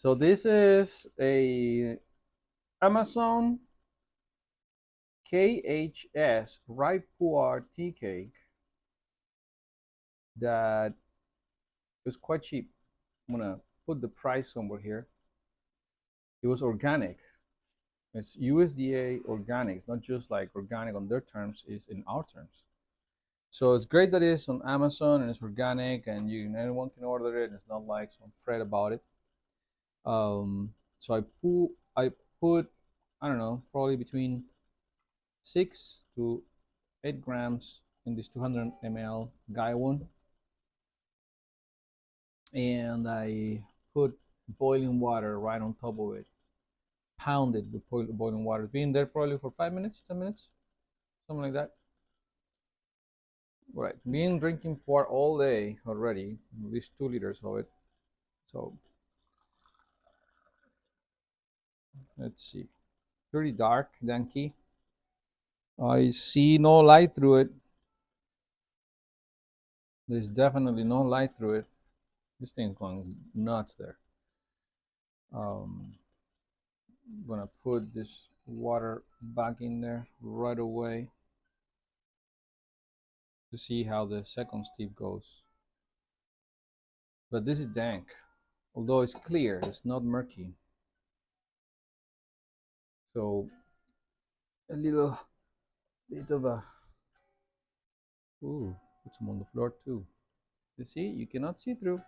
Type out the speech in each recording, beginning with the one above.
So this is a Amazon KHS ripe PuErh tea cake that is quite cheap. I'm gonna put the price somewhere here. It was organic. It's USDA organic. It's not just like organic on their terms, it's in our terms. So it's great that it's on Amazon and it's organic and anyone can order it. It's not like some fret about it. So I put I don't know, probably between 6 to 8 grams in this 200 ml guy one, and I put boiling water right on top of it, pounded with boiling water. It's been there probably for 5 minutes, 10 minutes, something like that. Right, been drinking PuErh all day already, at least 2 liters of it. So let's see, pretty dark, danky. I see no light through it. There's definitely no light through it. This thing's going nuts there. I'm gonna put this water back in there right away to see how the second steep goes. But this is dank, although it's clear, it's not murky. So a little bit of a, ooh, put some on the floor too. You see, you cannot see through.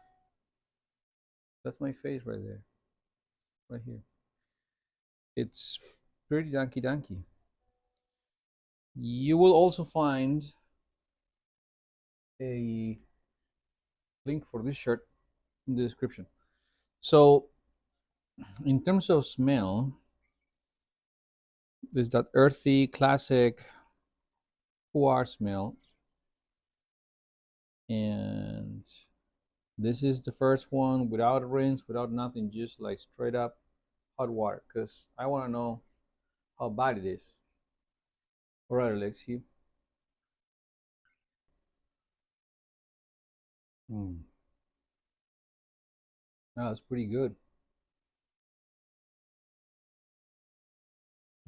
That's my face right there, right here. It's pretty danky. You will also find a link for this shirt in the description. So in terms of smell, there's that earthy classic PuErh smell, and this is the first one without a rinse, without nothing, just like straight up hot water, because I want to know how bad it is. All right, Alexi. That's pretty good.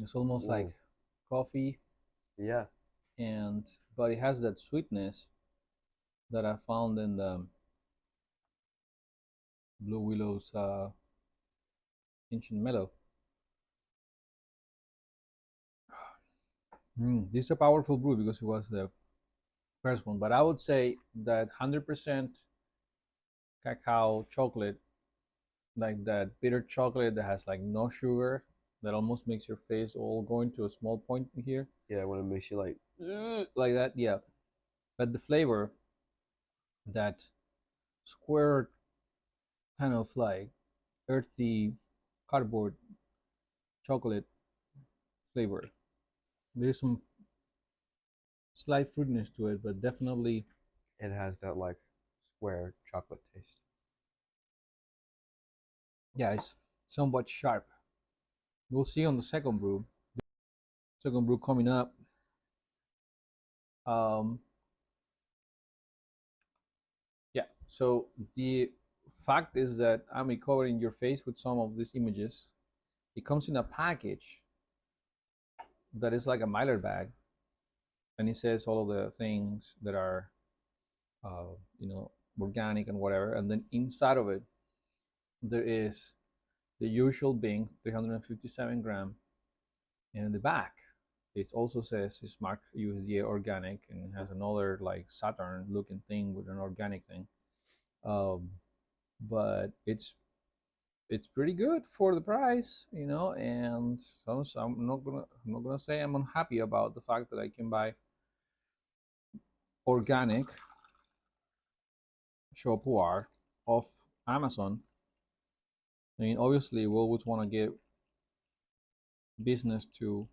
It's almost like Ooh, coffee, yeah. and but it has that sweetness that I found in the Blue Willow's Ancient Mellow. This is a powerful brew because it was the first one, but I would say that 100% cacao chocolate, like that bitter chocolate that has like no sugar, that almost makes your face all going to a small point here, Yeah, when it makes you like, like that, yeah. But the flavor, that square kind of like earthy cardboard chocolate flavor. There's some slight fruitiness to it, but definitely, it has that like square chocolate taste. yeah, it's somewhat sharp. We'll see on the second brew. Second brew coming up. Um, yeah. So the fact is that I'm covering your face with some of these images. It comes in a package that is like a Mylar bag, and it says all of the things that are, uh, you know, organic and whatever. And then inside of it, there is the usual being 357 gram, and in the back, it also says it's marked USDA organic and it has another like Saturn looking thing with an organic thing. Um, but it's pretty good for the price, and so I'm not gonna say I'm unhappy about the fact that I can buy organic PuErh off Amazon. I mean, obviously, we always want to give business to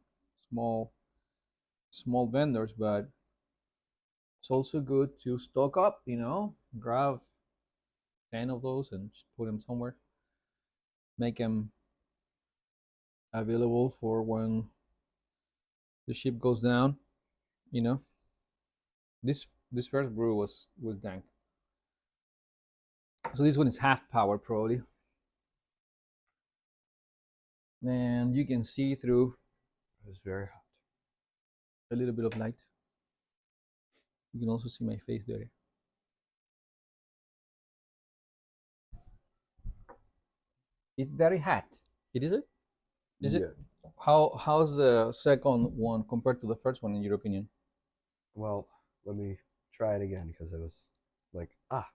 small small vendors, but it's also good to stock up. Grab 10 of those and just put them somewhere, make them available for when the ship goes down. You know, this first brew was dank. So this one is half power probably. and you can see through It was very hot. a little bit of light. You can also see my face there. It's very hot. It is it? Is it? How's the second one compared to the first one in your opinion? Well, let me try it again because it was like hot.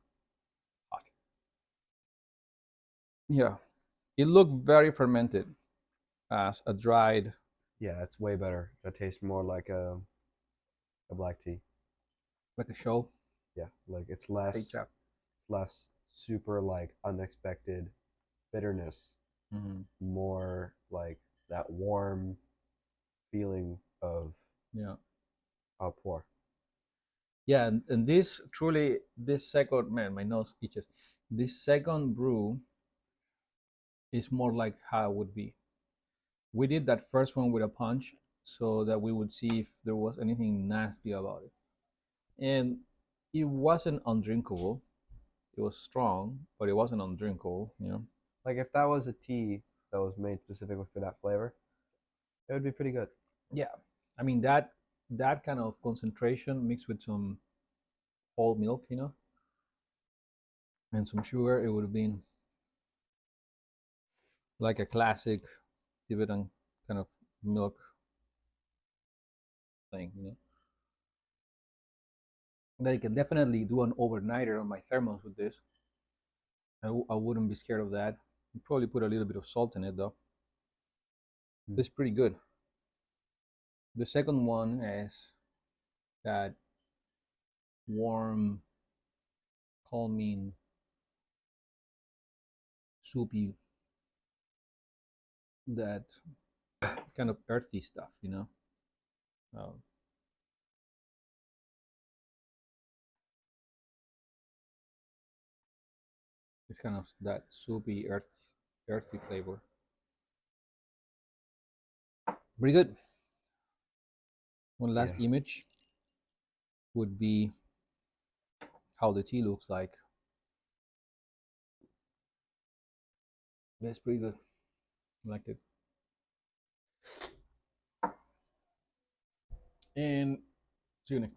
Yeah, it looked very fermented as a dried, Yeah, it's way better. That tastes more like a black tea. like a show. Yeah, like Hey, chap. it's less super like unexpected bitterness, Mm-hmm. more like that warm feeling of Yeah, PuErh. yeah, and this truly, this second man, my nose itches. This second brew is more like how it would be. We did that first one with a punch so that we would see if there was anything nasty about it. And it wasn't undrinkable. It was strong, but it wasn't undrinkable, you know. Like if that was a tea that was made specifically for that flavor, it would be pretty good. Yeah. I mean that kind of concentration mixed with some whole milk, you know, and some sugar, it would have been like a classic Tibetan kind of milk thing, you know. That I can definitely do an overnighter on my thermos with this. I wouldn't be scared of that. I'd probably put a little bit of salt in it though. Mm. It's pretty good. The second one has that warm, calming, soupy, that kind of earthy stuff, you know. Um, it's kind of that soupy, earthy flavor. Pretty good. One last Yeah, image would be how the tea looks like. That's pretty good. I liked it. And see you next time.